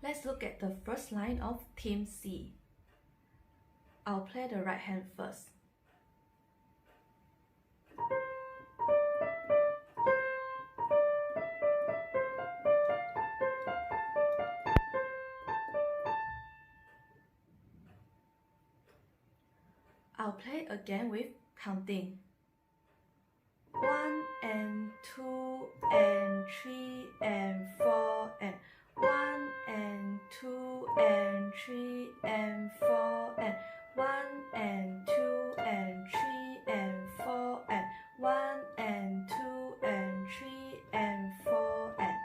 Let's look at the first line of Team C. I'll play the right hand first. I'll play again with counting. 1 and 2 and 3 and 4 and 1 and 2 and 3 and 4 and 1 and 2 and 3 and 4 and 1 and 2 and 3 and 4 and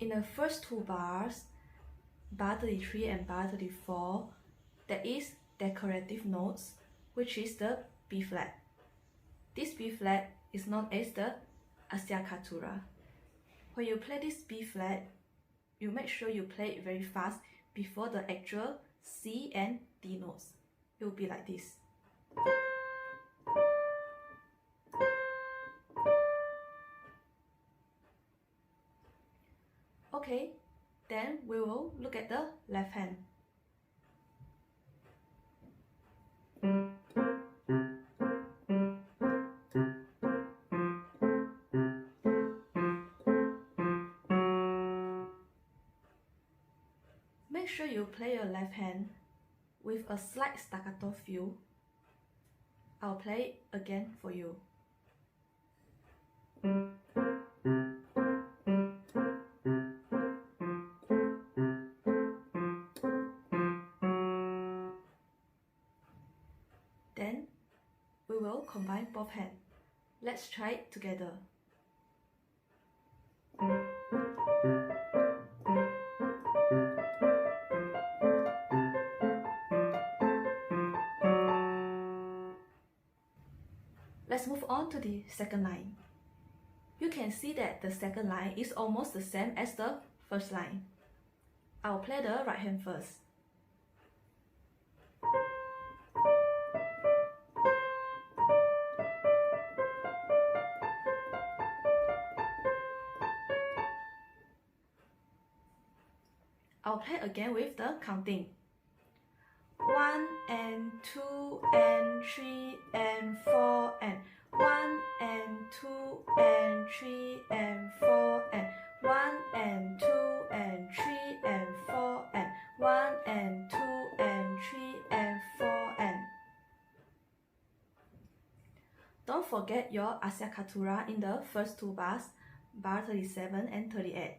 in the first two bars, bar 33 and bar 34, there is decorative notes, which is the B flat. This B flat is known as the acciaccatura. When you play this B flat, you make sure you play it very fast before the actual C and D notes. It will be like this. Okay, then we will look at the left hand. Make sure you play your left hand with a slight staccato feel. I'll play it again for you. Then we will combine both hands. Let's try it together. Let's move on to the second line. You can see that the second line is almost the same as the first line. I'll play the right hand first. I'll play again with the counting. 1 and 2 and 3 and 4 and 1 and 2 and 3 and 4 and 1 and 2 and 3 and 4 and 1 and 2 and 3 and 4 and don't forget your acciaccatura in the first two bars, bar 37 and 38.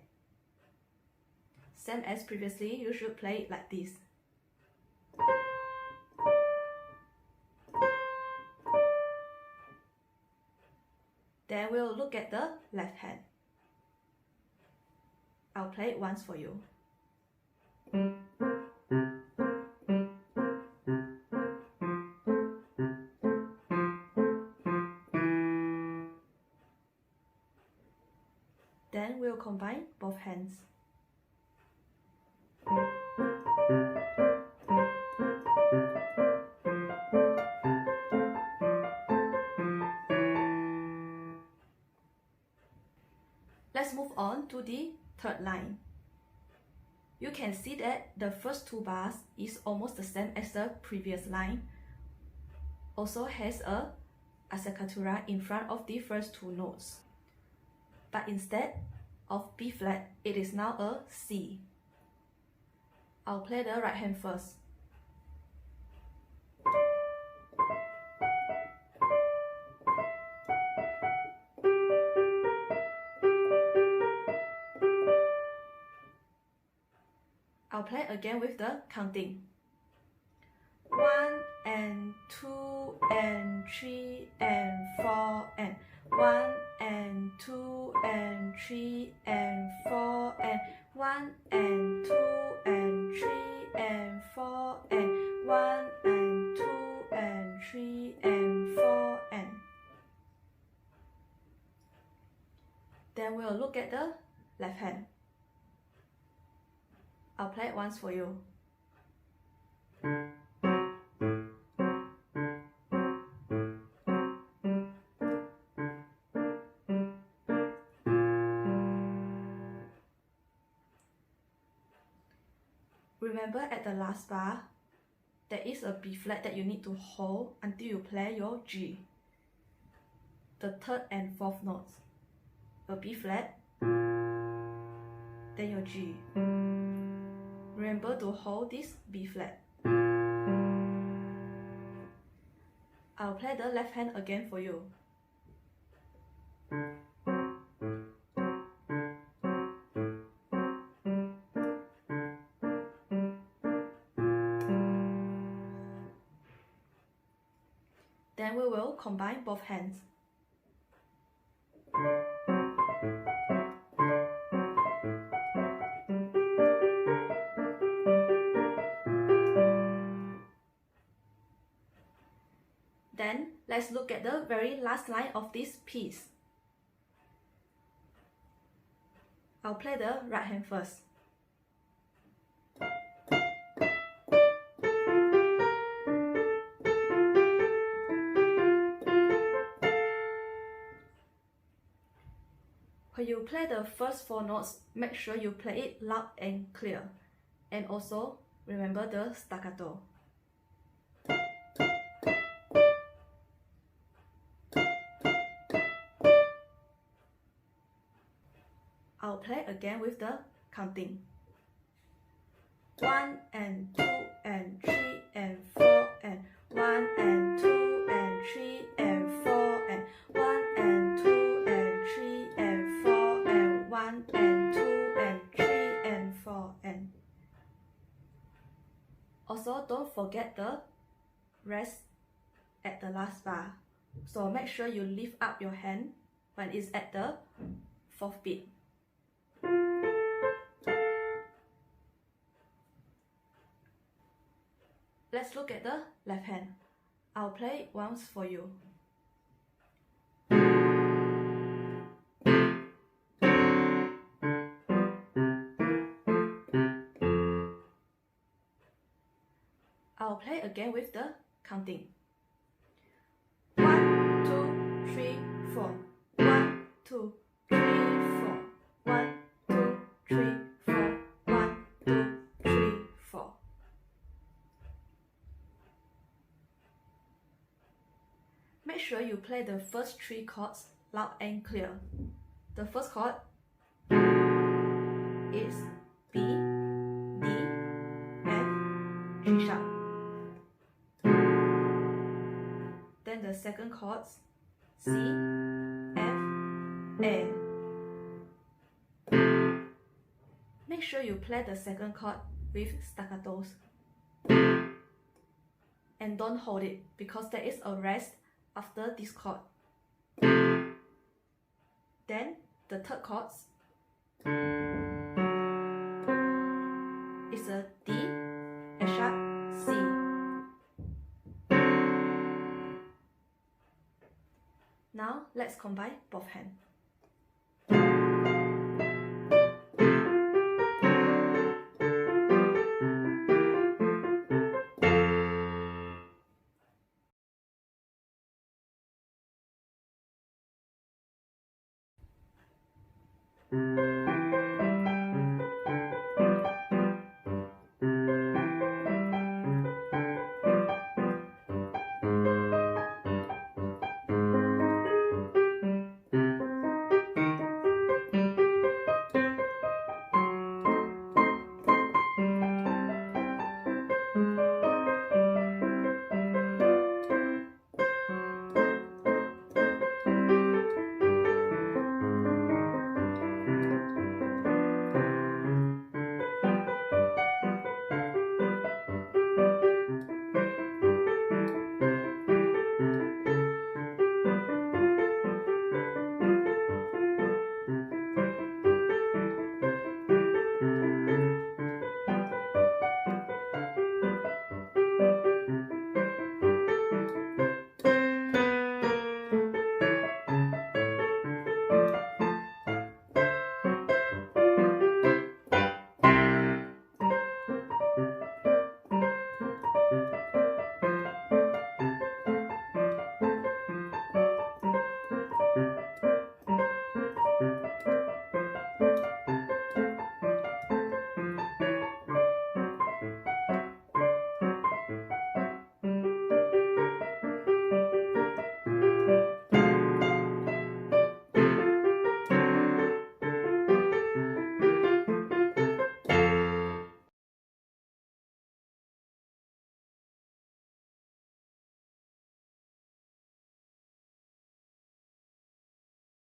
Same as previously, you should play it like this. Then we'll look at the left hand. I'll play it once for you. Then we'll combine both hands. Let's move on to the third line. You can see that the first two bars is almost the same as the previous line. Also has a acciaccatura in front of the first two notes. But instead of B flat, it is now a C. I'll play the right hand first. I'll play again with the counting. 1 and 2 and 3 and 4 and 1 and 2 and 3 and 4 and 1 and 2 and 3 and 4 and 1 and 2 and 3 and 4 and then we'll look at the left hand. I'll play it once for you. Remember at the last bar, there is a B flat that you need to hold until you play your G. The third and fourth notes. A B flat, then your G. Remember to hold this B flat. I'll play the left hand again for you. Then we will combine both hands. Then let's look at the very last line of this piece. I'll play the right hand first. When you play the first 4 notes, make sure you play it loud and clear. And also, remember the staccato. I'll play again with the counting. 1 and 2 and 3 and 4 and 1 and 2 and 3 and 4 and 1 and 2 and 3 and 4 and 1 and 2 and 3 and 4 and. Also, don't forget the rest at the last bar. So make sure you lift up your hand when it's at the 4th beat. Let's look at the left hand. I'll play it once for you. I'll play again with the counting. 1, 2, 3, 4. 1, 2, 3, 4. 1, 2, 3, 4. 1, 2, 3, 4. Make sure you play the first 3 chords loud and clear. The first chord is B, D, F, G sharp. Then the second chords C, F, A. Make sure you play the second chord with staccatos. And don't hold it because there is a rest after this chord. Then the third chord is a D, A sharp, C. Now let's combine both hands.